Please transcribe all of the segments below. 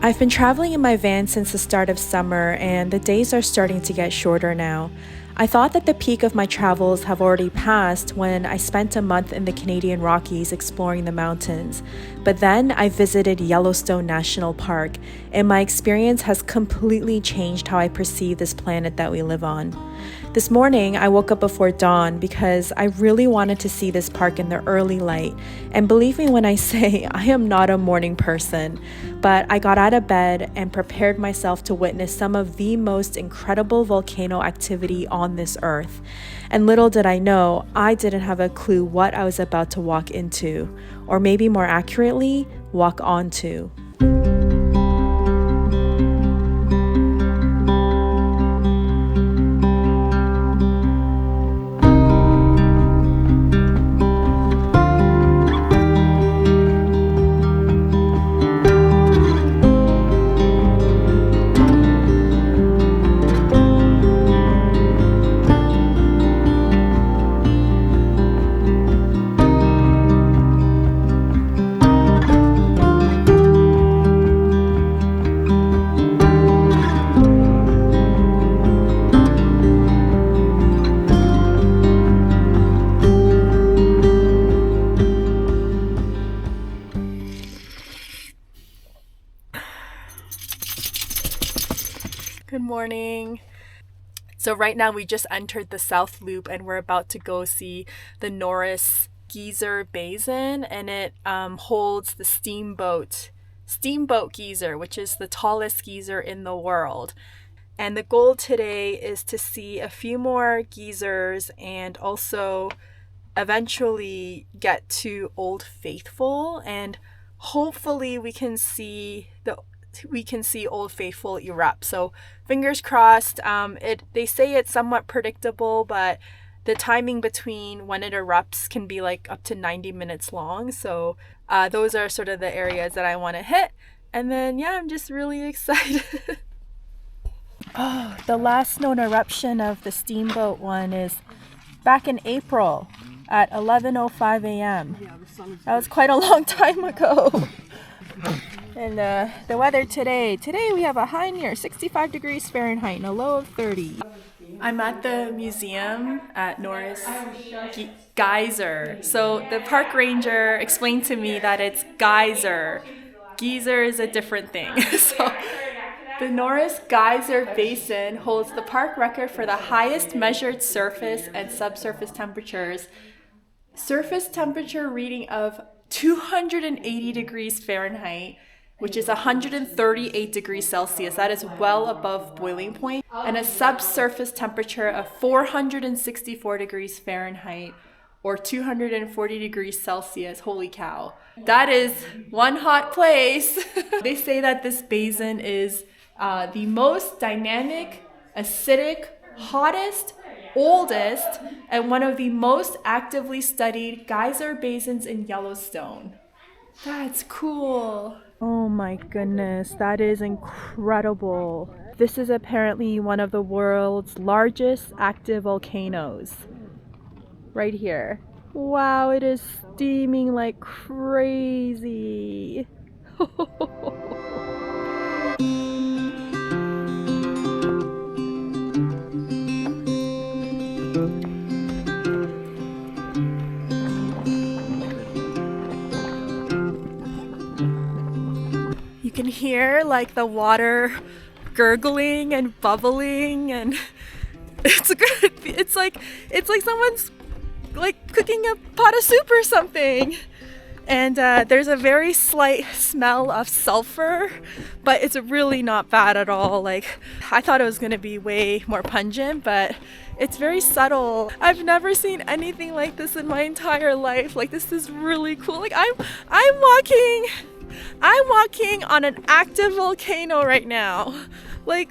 I've been traveling in my van since the start of summer, and the days are starting to get shorter now. I thought that the peak of my travels have already passed when I spent a month in the Canadian Rockies exploring the mountains. But then I visited Yellowstone National Park, and my experience has completely changed how I perceive this planet that we live on. This morning, I woke up before dawn because I really wanted to see this park in the early light. And believe me when I say I am not a morning person, but I got out of bed and prepared myself to witness some of the most incredible volcano activity on this earth. And little did I know, I didn't have a clue what I was about to walk into, or maybe more accurately, walk onto. Good morning. So right now we just entered the South Loop and we're about to go see the Norris Geyser Basin, and it holds the Steamboat Geyser, which is the tallest geyser in the world. And the goal today is to see a few more geysers and also eventually get to Old Faithful, and hopefully we can see Old Faithful erupt. So fingers crossed. They say it's somewhat predictable, but the timing between when it erupts can be like up to 90 minutes long. So those are sort of the areas that I want to hit. And then I'm just really excited. Oh, the last known eruption of the Steamboat one is back in April at 11:05 a.m. That was quite a long time ago. And the weather today we have a high near 65 degrees Fahrenheit and a low of 30. I'm at the museum at Norris Geyser. So the park ranger explained to me that it's geyser. Geyser is a different thing. So the Norris Geyser Basin holds the park record for the highest measured surface and subsurface temperatures. Surface temperature reading of 280 degrees Fahrenheit, which is 138 degrees Celsius. That is well above boiling point. And a subsurface temperature of 464 degrees Fahrenheit, or 240 degrees Celsius. Holy cow. That is one hot place. They say that this basin is the most dynamic, acidic, hottest, oldest, and one of the most actively studied geyser basins in Yellowstone. That's cool. Oh my goodness, that is incredible. This is apparently one of the world's largest active volcanoes. Right here. Wow, it is steaming like crazy. You can hear like the water gurgling and bubbling, and it's good. It's like someone's like cooking a pot of soup or something. And there's a very slight smell of sulfur, but it's really not bad at all. Like, I thought it was gonna be way more pungent, but it's very subtle. I've never seen anything like this in my entire life. Like, this is really cool. Like, I'm walking on an active volcano right now. Like,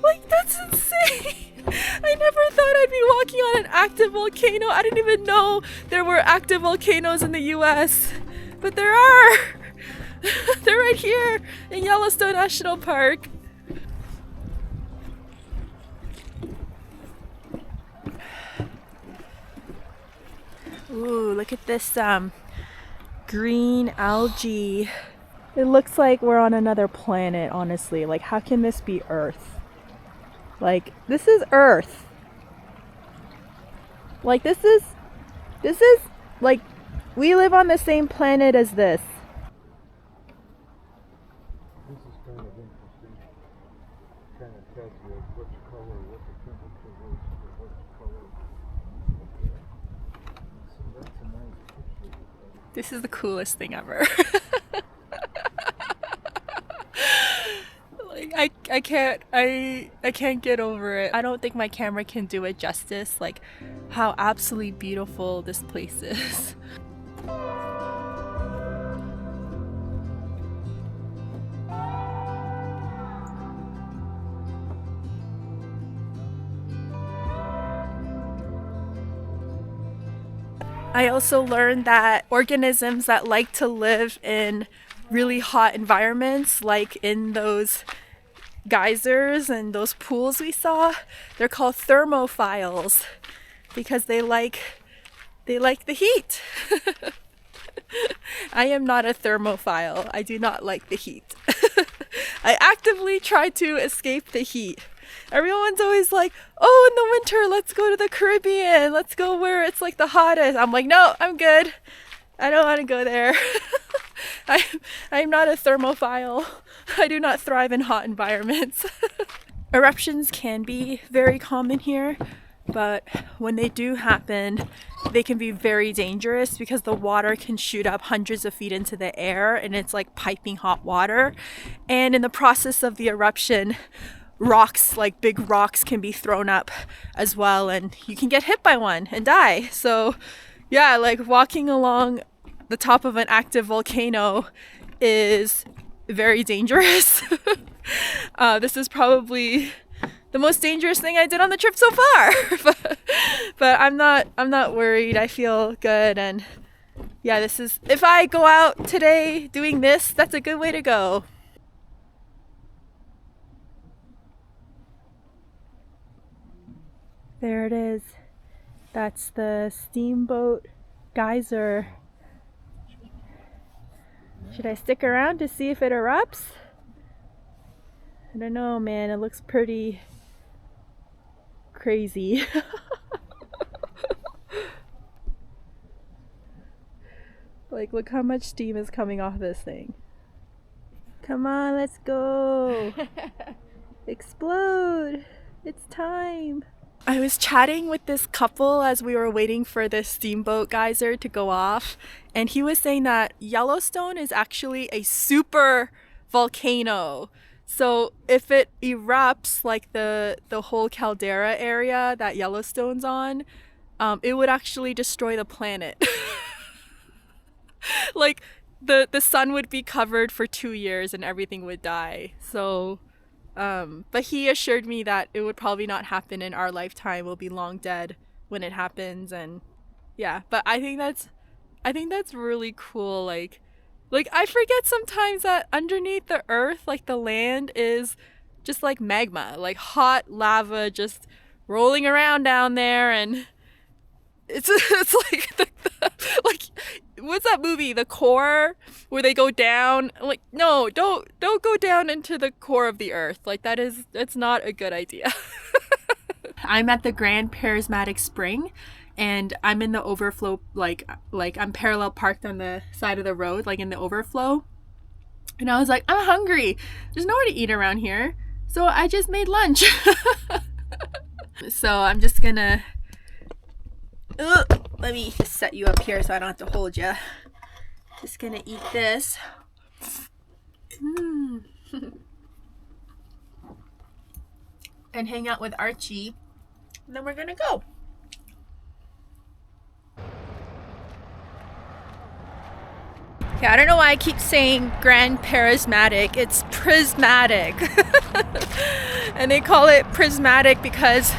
like, that's insane. I never thought I'd be walking on an active volcano. I didn't even know there were active volcanoes in the US, but there are. They're right here in Yellowstone National Park. Ooh, look at this green algae It looks like we're on another planet, honestly. Like, how can this be Earth? Like, this is Earth. Like, this is, like, we live on the same planet as this. This is kind of interesting. Kind of tells you which color, what the temperature is, or which color. So that's a nice picture. This is the coolest thing ever. Like, I can't get over it. I don't think my camera can do it justice, like how absolutely beautiful this place is. I also learned that organisms that like to live in really hot environments, like in those geysers and those pools we saw, they're called thermophiles because they like the heat. I am not a thermophile. I do not like the heat. I actively try to escape the heat. Everyone's always like, oh, in the winter, let's go to the Caribbean. Let's go where it's like the hottest. I'm like, no, I'm good. I don't want to go there. I'm not a thermophile. I do not thrive in hot environments. Eruptions can be very common here, but when they do happen, they can be very dangerous because the water can shoot up hundreds of feet into the air and it's like piping hot water. And in the process of the eruption, rocks, like big rocks, can be thrown up as well, and you can get hit by one and die. So yeah, like walking along the top of an active volcano is very dangerous. This is probably the most dangerous thing I did on the trip so far. but I'm not worried. I feel good, and yeah, this is, if I go out today doing this, that's a good way to go. There it is. That's the Steamboat Geyser. Should I stick around to see if it erupts? I don't know, man. It looks pretty crazy. Like, look how much steam is coming off this thing. Come on, let's go. Explode. It's time. I was chatting with this couple as we were waiting for this steamboat geyser to go off, and he was saying that Yellowstone is actually a super volcano. So if it erupts, like the whole caldera area that Yellowstone's on, it would actually destroy the planet. Like the sun would be covered for 2 years and everything would die. So but he assured me that it would probably not happen in our lifetime. We'll be long dead when it happens. And yeah, but I think that's really cool. Like I forget sometimes that underneath the earth, like the land is just like magma, like hot lava just rolling around down there. And it's like like, what's that movie, The Core, where they go down? Like, no, don't go down into the core of the earth. Like, that's not a good idea. I'm at the Grand Prismatic Spring, and I'm in the overflow, like I'm parallel parked on the side of the road, like in the overflow. And I was like, I'm hungry. There's nowhere to eat around here. So I just made lunch. So I'm just gonna... let me just set you up here so I don't have to hold you. Just gonna eat this. And hang out with Archie. And then we're gonna go. Yeah, I don't know why I keep saying Grand Prismatic. It's prismatic. And they call it prismatic because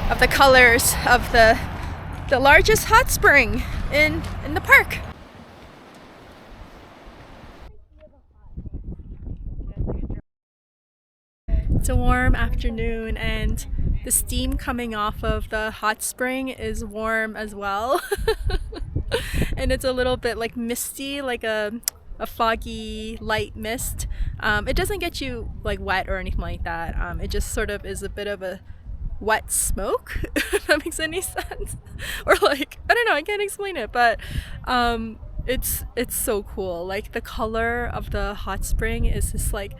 of the colors of the largest hot spring in the park. It's a warm afternoon and the steam coming off of the hot spring is warm as well. And it's a little bit like misty, like a a foggy light mist. It doesn't get you like wet or anything like that. It just sort of is a bit of a wet smoke, if that makes any sense. Or like, I don't know, I can't explain it, but it's so cool. Like the color of the hot spring is this like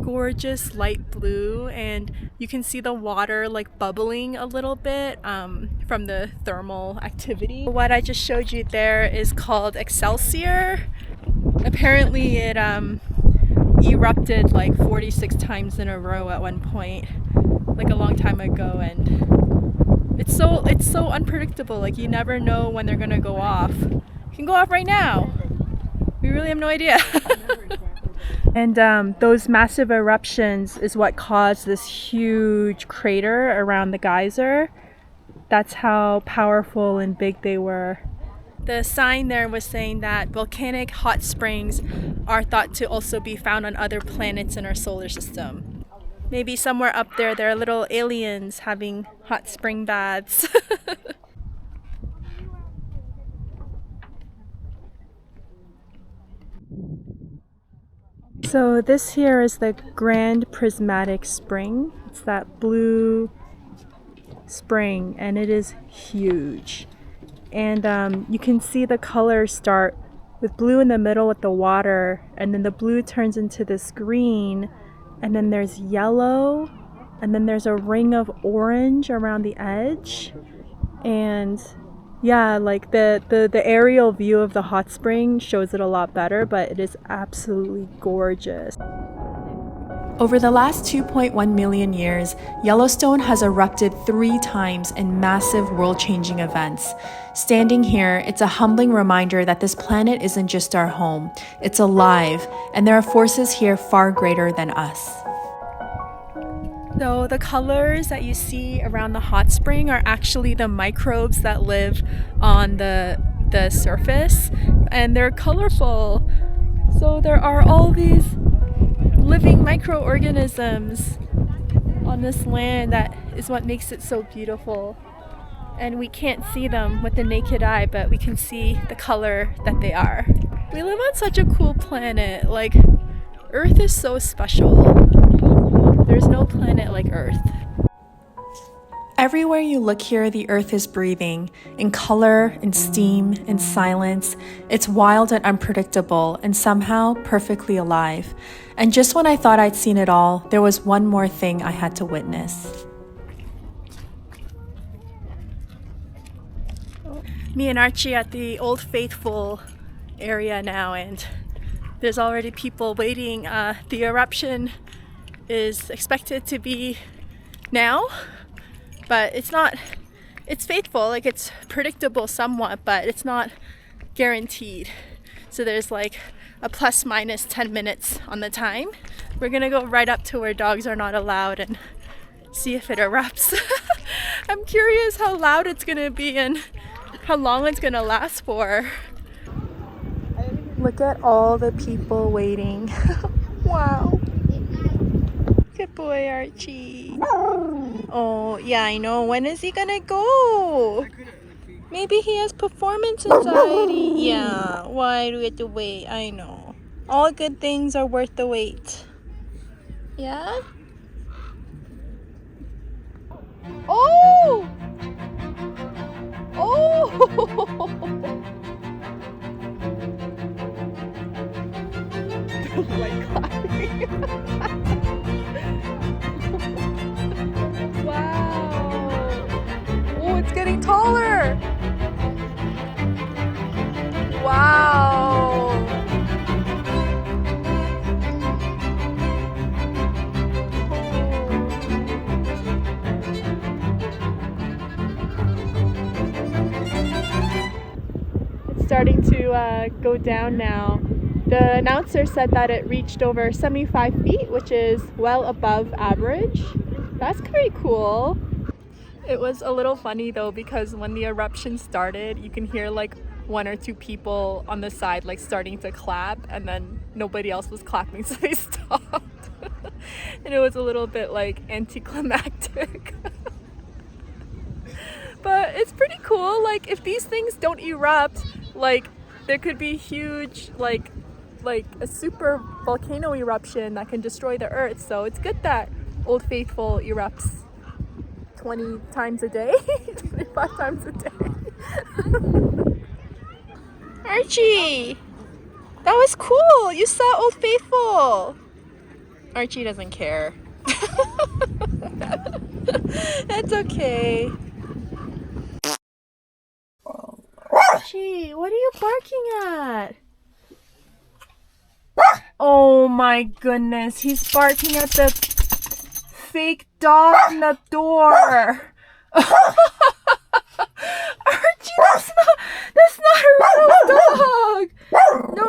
gorgeous light blue, and you can see the water like bubbling a little bit from the thermal activity. What I just showed you there is called Excelsior. Apparently it erupted like 46 times in a row at one point, like a long time ago, and it's so unpredictable. Like you never know when they're gonna go off. It can go off right now. We really have no idea. And those massive eruptions is what caused this huge crater around the geyser. That's how powerful and big they were. The sign there was saying that volcanic hot springs are thought to also be found on other planets in our solar system. Maybe somewhere up there are little aliens having hot spring baths. So this here is the Grand Prismatic Spring. It's that blue spring, and it is huge. And you can see the colors start with blue in the middle with the water, and then the blue turns into this green, and then there's yellow, and then there's a ring of orange around the edge. And yeah, like the aerial view of the hot spring shows it a lot better, but it is absolutely gorgeous. Over the last 2.1 million years, Yellowstone has erupted 3 times in massive world-changing events. Standing here, it's a humbling reminder that this planet isn't just our home, it's alive, and there are forces here far greater than us. So the colors that you see around the hot spring are actually the microbes that live on the surface, and they're colorful. So there are all these living microorganisms on this land. That is what makes it so beautiful. And we can't see them with the naked eye, but we can see the color that they are. We live on such a cool planet. Like, Earth is so special. There's no planet like Earth. Everywhere you look here, the Earth is breathing, in color, in steam, in silence. It's wild and unpredictable, and somehow perfectly alive. And just when I thought I'd seen it all, there was one more thing I had to witness. Me and Archie at the Old Faithful area now, and there's already people waiting. The eruption is expected to be now, but it's not, it's faithful, like it's predictable somewhat, but it's not guaranteed. So there's like a plus minus 10 minutes on the time. We're gonna go right up to where dogs are not allowed and see if it erupts. I'm curious how loud it's gonna be and how long it's gonna last for. Look at all the people waiting. Wow. Good boy, Archie. Oh, yeah, I know. When is he gonna go? Maybe he has performance anxiety. Yeah, why do we have to wait? I know. All good things are worth the wait. Yeah? Oh! Oh! Like clapping. Wow. Oh, it's getting taller. Wow. It's starting to go down now. The announcer said that it reached over 75 feet, which is well above average. That's pretty cool. It was a little funny though, because when the eruption started, you can hear like 1 or 2 people on the side like starting to clap, and then nobody else was clapping, so they stopped. And it was a little bit like anticlimactic. But it's pretty cool. Like if these things don't erupt, like there could be huge like like a super volcano eruption that can destroy the earth. So it's good that Old Faithful erupts 20 times a day, 25 times a day. Archie, that was cool. You saw Old Faithful. Archie doesn't care. That's okay. Archie, what are you barking at? Oh my goodness, he's barking at the fake dog in the door. Archie, that's not a real dog. No.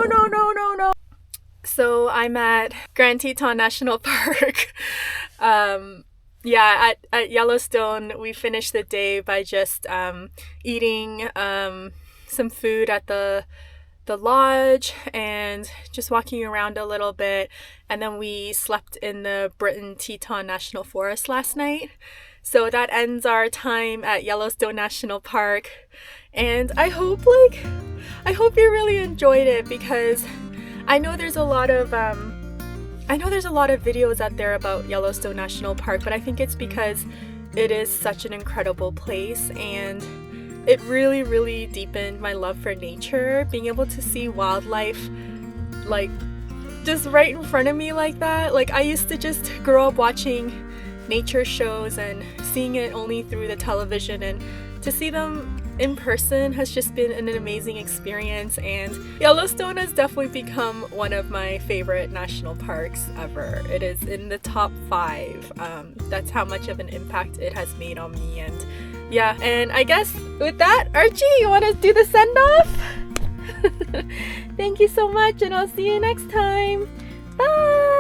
So I'm at Grand Teton National Park. Yeah, at Yellowstone, we finished the day by just eating some food at the lodge and just walking around a little bit, and then we slept in the Britain Teton National Forest last night. So that ends our time at Yellowstone National Park, and I hope you really enjoyed it, because I know there's a lot of videos out there about Yellowstone National Park, but I think it's because it is such an incredible place, and it really, really deepened my love for nature. Being able to see wildlife like just right in front of me like that. Like, I used to just grow up watching nature shows and seeing it only through the television, and to see them in person has just been an amazing experience. And Yellowstone has definitely become one of my favorite national parks ever. It is in the top 5. That's how much of an impact it has made on me. And yeah, and I guess with that, Archie, you want to do the send off? Thank you so much, and I'll see you next time. Bye.